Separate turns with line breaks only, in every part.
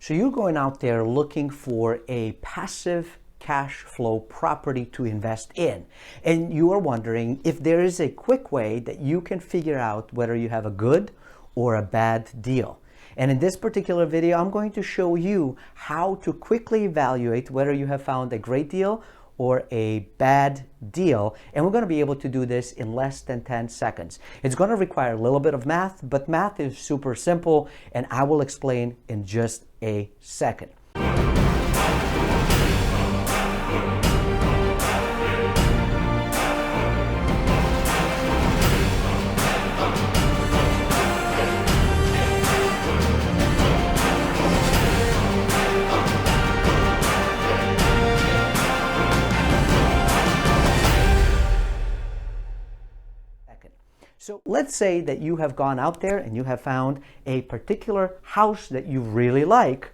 So you're going out there looking for a passive cash flow property to invest in. And you are wondering if there is a quick way that you can figure out whether you have a good or a bad deal. And in this particular video, I'm going to show you how to quickly evaluate whether you have found a great deal or a bad deal. And we're going to be able to do this in less than 10 seconds. It's going to require a little bit of math, but math is super simple, and I will explain in just a second. So let's say that you have gone out there and you have found a particular house that you really like,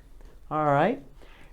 all right?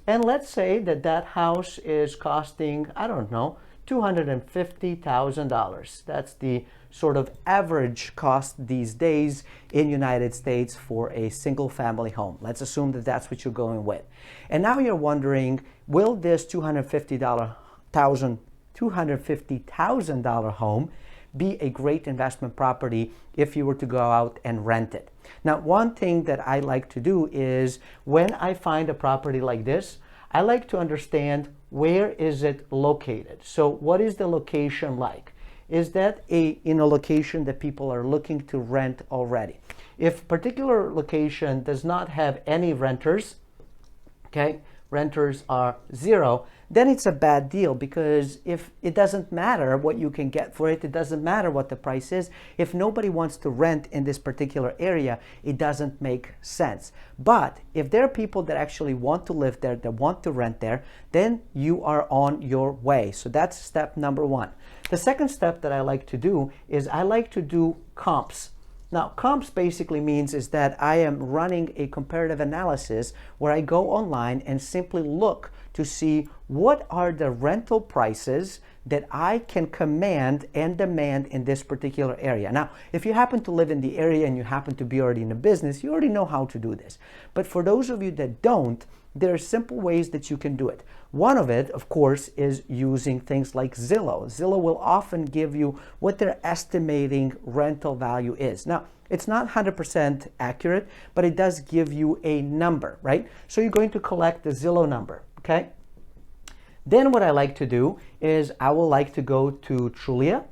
And let's say that that house is costing, I don't know, $250,000. That's the sort of average cost these days in United States for a single family home. Let's assume that that's what you're going with. And now you're wondering, will this $250,000 home be a great investment property if you were to go out and rent it? Now, one thing that I like to do is when I find a property like this, I like to understand where is it located. So what is the location like? Is that in a location that people are looking to rent already? If particular location does not have any renters, okay, renters are zero, then it's a bad deal, because if it doesn't matter what you can get for it, it doesn't matter what the price is. If nobody wants to rent in this particular area, it doesn't make sense. But if there are people that actually want to live there, that want to rent there, then you are on your way. So that's step number one. The second step that I like to do is I like to do comps. Now, comps basically means is that I am running a comparative analysis where I go online and simply look to see what are the rental prices that I can command and demand in this particular area. Now, if you happen to live in the area and you happen to be already in a business, you already know how to do this. But for those of you that don't, there are simple ways that you can do it. One of it, of course, is using things like Zillow. Zillow will often give you what their estimating rental value is. Now, it's not 100% accurate, but it does give you a number, right? So you're going to collect the Zillow number, okay? Then what I like to do is I will like to go to Trulia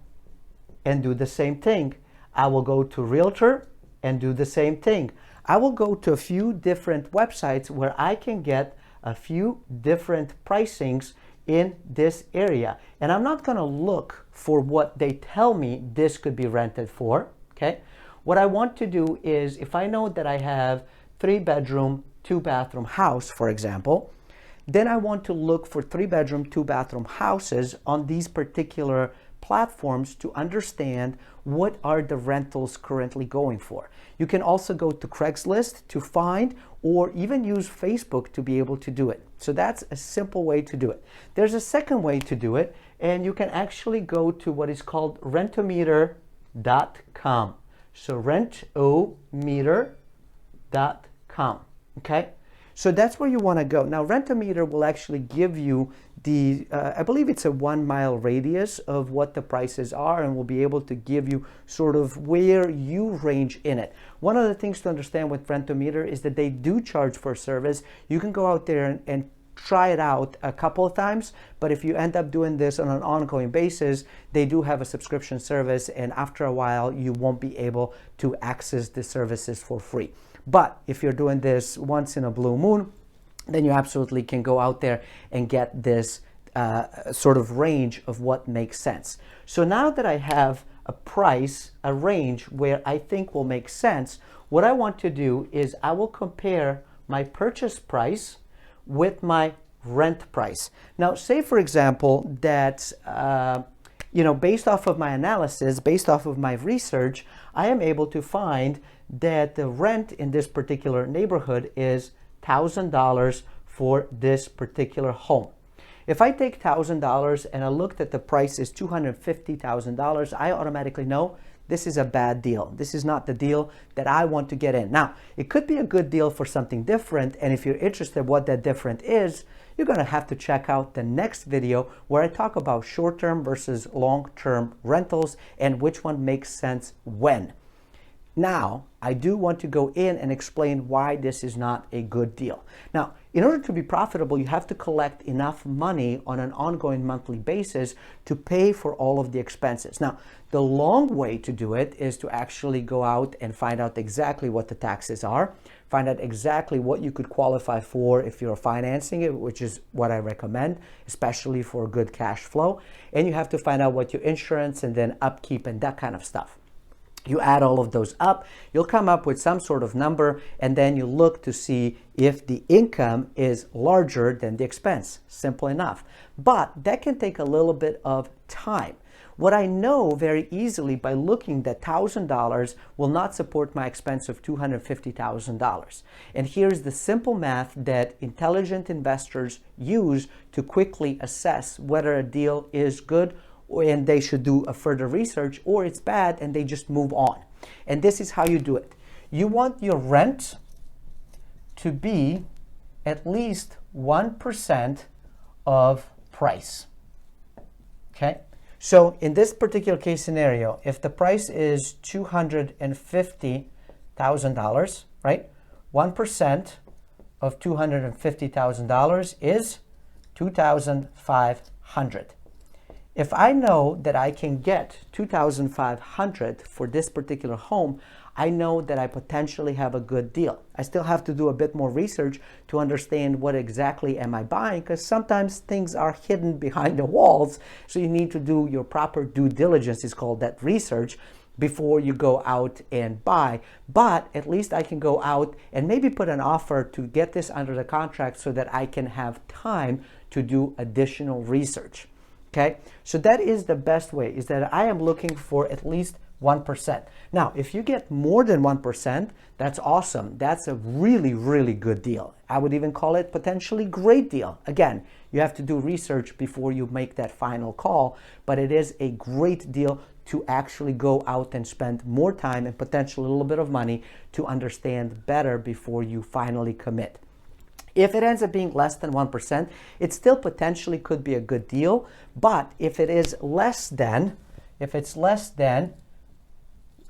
and do the same thing. I will go to Realtor and do the same thing. I will go to a few different websites where I can get a few different pricings in this area. And I'm not going to look for what they tell me this could be rented for, okay? What I want to do is, if I know that I have 3-bedroom, 2-bathroom house, for example, then I want to look for 3-bedroom, 2-bathroom houses on these particular platforms to understand what are the rentals currently going for. You can also go to Craigslist to find, or even use Facebook to be able to do it. So that's a simple way to do it. There's a second way to do it, and you can actually go to what is called rentometer.com. So rentometer.com, okay? So that's where you want to go. Now, Rentometer will actually give you the, I believe it's a 1-mile radius of what the prices are, and will be able to give you sort of where you range in it. One of the things to understand with Rentometer is that they do charge for service. You can go out there and try it out a couple of times, but if you end up doing this on an ongoing basis, they do have a subscription service, and after a while, you won't be able to access the services for free. But if you're doing this once in a blue moon, then you absolutely can go out there and get this sort of range of what makes sense. So now that I have a price, a range where I think will make sense, what I want to do is I will compare my purchase price with my rent price. Now, say for example that based off of my analysis, based off of my research, I am able to find that the rent in this particular neighborhood is $1,000 for this particular home. If I take $1,000 and I looked at the price is $250,000, I automatically know this is a bad deal. This is not the deal that I want to get in. Now, it could be a good deal for something different, and if you're interested what that different is, you're going to have to check out the next video where I talk about short-term versus long-term rentals and which one makes sense when. Now, I do want to go in and explain why this is not a good deal. Now, in order to be profitable, you have to collect enough money on an ongoing monthly basis to pay for all of the expenses. Now, the long way to do it is to actually go out and find out exactly what the taxes are, find out exactly what you could qualify for if you're financing it, which is what I recommend, especially for good cash flow. And you have to find out what your insurance and then upkeep and that kind of stuff. You add all of those up, you'll come up with some sort of number, and then you look to see if the income is larger than the expense. Simple enough. But that can take a little bit of time. What I know very easily by looking that $1,000 will not support my expense of $250,000. And here's the simple math that intelligent investors use to quickly assess whether a deal is good and they should do a further research, or it's bad and they just move on. And this is how you do it. You want your rent to be at least 1% of price. Okay? So in this particular case scenario, if the price is $250,000, right? 1% of $250,000 is $2,500. If I know that I can get $2,500 for this particular home, I know that I potentially have a good deal. I still have to do a bit more research to understand what exactly am I buying, because sometimes things are hidden behind the walls. So you need to do your proper due diligence, is called that research, before you go out and buy. But at least I can go out and maybe put an offer to get this under the contract so that I can have time to do additional research. Okay, so that is the best way, is that I am looking for at least 1%. Now, if you get more than 1%, that's awesome. That's a really, really good deal. I would even call it potentially great deal. Again, you have to do research before you make that final call, but it is a great deal to actually go out and spend more time and potentially a little bit of money to understand better before you finally commit. If it ends up being less than 1%, it still potentially could be a good deal. But if it is less than, if it's less than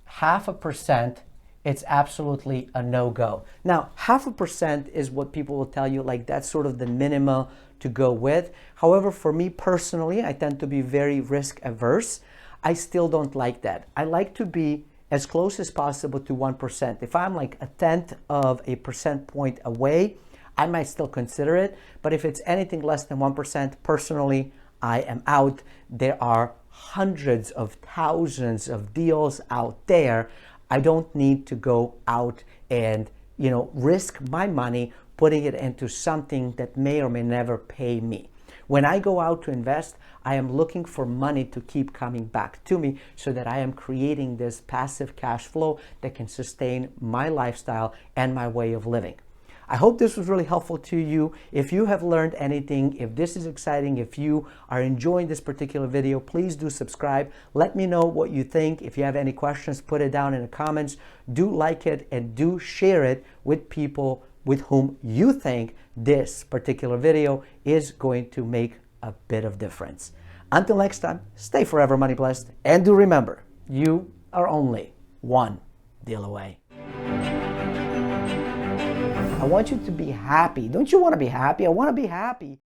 0.5%, it's absolutely a no-go. Now, 0.5% is what people will tell you, like that's sort of the minimum to go with. However, for me personally, I tend to be very risk averse. I still don't like that. I like to be as close as possible to 1%. If I'm like 1/10 of a percent point away, I might still consider it, but if it's anything less than 1%, personally, I am out. There are hundreds of thousands of deals out there. I don't need to go out and, risk my money putting it into something that may or may never pay me. When I go out to invest, I am looking for money to keep coming back to me so that I am creating this passive cash flow that can sustain my lifestyle and my way of living. I hope this was really helpful to you. If you have learned anything, if this is exciting, if you are enjoying this particular video, please do subscribe. Let me know what you think. If you have any questions, put it down in the comments. Do like it and do share it with people with whom you think this particular video is going to make a bit of difference. Until next time, stay forever money blessed, and do remember, you are only one deal away. I want you to be happy. Don't you want to be happy? I want to be happy.